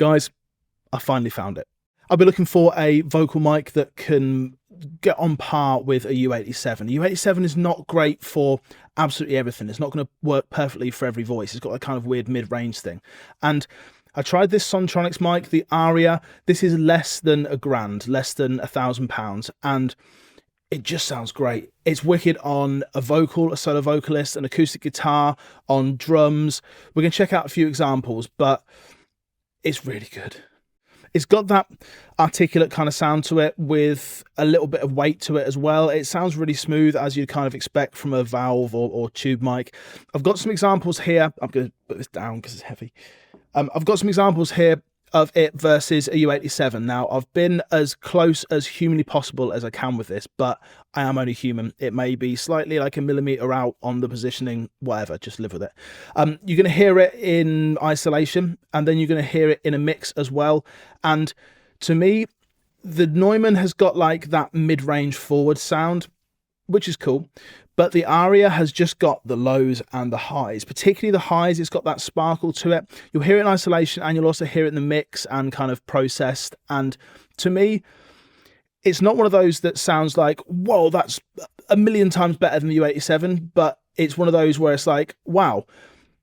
Guys, I finally found it. I'll be looking for a vocal mic that can get on par with a U87. A U87 is not great for absolutely everything. It's not going to work perfectly for every voice. It's got a kind of weird mid-range thing. And I tried this Sontronics mic, the Aria. This is less than $1,000, less than £1,000, and it just sounds great. It's wicked on a vocal, a solo vocalist, an acoustic guitar, on drums. We're going to check out a few examples, but it's really good. It's got that articulate kind of sound to it with a little bit of weight to it as well. It sounds really smooth, as you'd kind of expect from a valve or tube mic. I've got some examples here. I'm going to put this down because it's heavy. I've got some examples here of it versus a U87. Now, I've been as close as humanly possible as I can with this, but I am only human. It may be slightly like a millimeter out on the positioning, whatever, just live with it. You're going to hear it in isolation, and then you're going to hear it in a mix as well. And to me, the Neumann has got like that mid-range forward sound, which is cool. But the Aria has just got the lows and the highs, particularly the highs. It's got that sparkle to it. You'll hear it in isolation, and you'll also hear it in the mix and kind of processed. And to me, it's not one of those that sounds like, whoa, that's a million times better than the U87, but it's one of those where it's like, wow,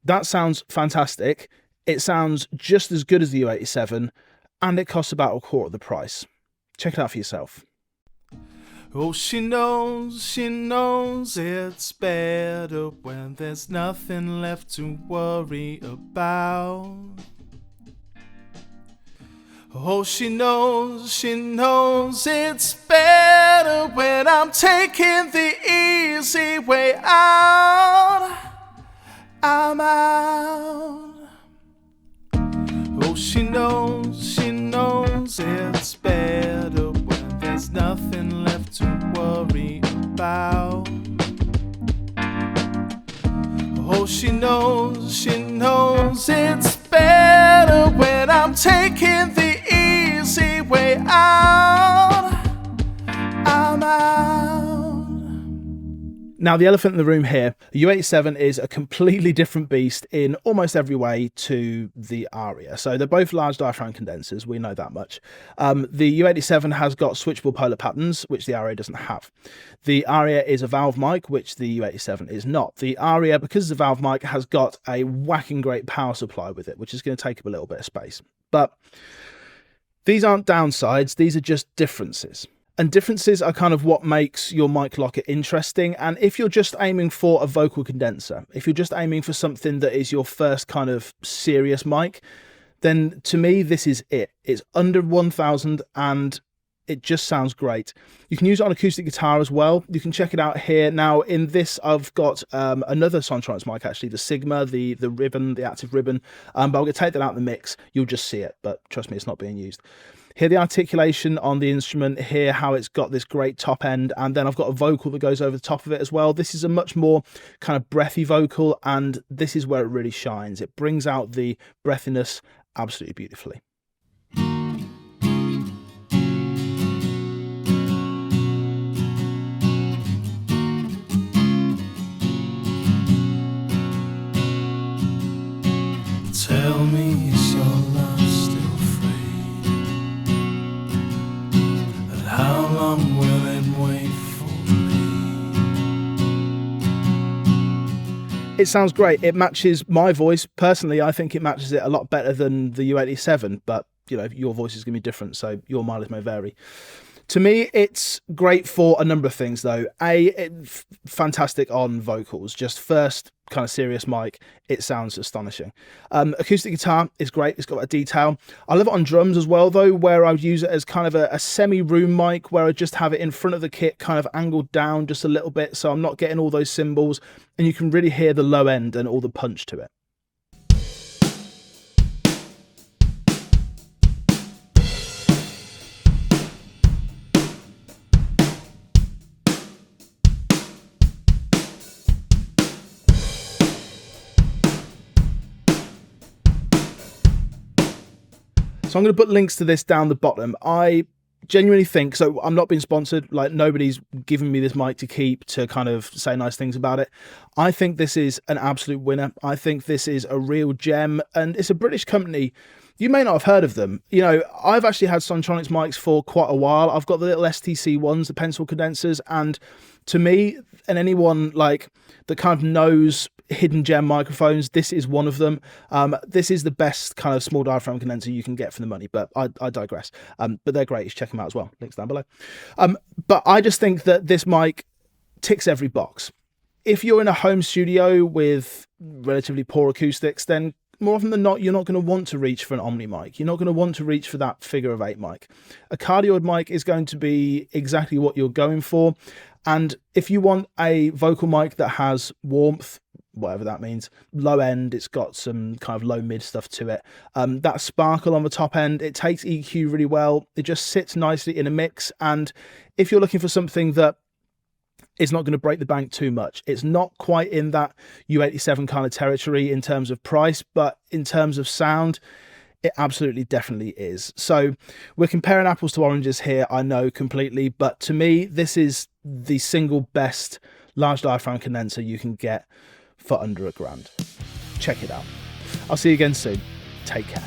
that sounds fantastic. It sounds just as good as the U87, and it costs about a quarter of the price. Check it out for yourself. Oh, she knows it's better when there's nothing left to worry about. Oh, she knows it's better when I'm taking the easy way out. I'm out. Oh, she knows it's better when there's nothing left to worry about. Oh, she knows it's better when I'm taking the easy way out. I'm out. Now, the elephant in the room here, the U87 is a completely different beast in almost every way to the Aria. So they're both large diaphragm condensers, we know that much. The U87 has got switchable polar patterns, which the Aria doesn't have. The Aria is a valve mic, which the U87 is not. The Aria, because it's a valve mic, has got a whacking great power supply with it, which is going to take up a little bit of space. But these aren't downsides, these are just differences. And differences are kind of what makes your mic locker interesting. And if you're just aiming for a vocal condenser, if you're just aiming for something that is your first kind of serious mic, then to me, this is it. It's under 1,000 and it just sounds great. You can use it on acoustic guitar as well. You can check it out here. Now, in this, I've got another Sontronics mic, actually, the Sigma, the ribbon, the active ribbon. But I'm going to take that out of the mix. You'll just see it, but trust me, it's not being used. Hear the articulation on the instrument, hear how it's got this great top end, and then I've got a vocal that goes over the top of it as well. This is a much more kind of breathy vocal, and this is where it really shines. It brings out the breathiness absolutely beautifully. Tell me, is your love still free? And how long will it wait for me? It sounds great. It matches my voice. Personally, I think it matches it a lot better than the U87, but you know, your voice is going to be different, so your mileage may vary. To me, it's great for a number of things, though. Fantastic on vocals. Just first kind of serious mic, it sounds astonishing. Acoustic guitar is great. It's got a detail. I love it on drums as well, though, where I would use it as kind of a semi-room mic, where I just have it in front of the kit, kind of angled down just a little bit, so I'm not getting all those cymbals, and you can really hear the low end and all the punch to it. So I'm going to put links to this down the bottom. I genuinely think, so I'm not being sponsored, like nobody's giving me this mic to keep to kind of say nice things about it. I think this is an absolute winner. I think this is a real gem, and it's a British company You may not have heard of them. You know, I've actually had Sontronics mics for quite a while. I've got the little STC ones, the pencil condensers, and to me, and anyone like that kind of knows hidden gem microphones, this is one of them. This is the best kind of small diaphragm condenser you can get for the money, but I digress. But they're great. You should check them out as well. Links down below. But I just think that this mic ticks every box. If you're in a home studio with relatively poor acoustics, then more often than not, you're not going to want to reach for an Omni mic. You're not going to want to reach for that figure of 8 mic. A cardioid mic is going to be exactly what you're going for. And if you want a vocal mic that has warmth, whatever that means, low end, it's got some kind of low mid stuff to it. That sparkle on the top end, it takes EQ really well. It just sits nicely in a mix. And if you're looking for something that is not going to break the bank too much, it's not quite in that U87 kind of territory in terms of price, but in terms of sound, it absolutely definitely is. So we're comparing apples to oranges here, I know, completely, but to me, this is the single best large diaphragm condenser you can get for under £1,000. Check it out. I'll see you again soon. Take care.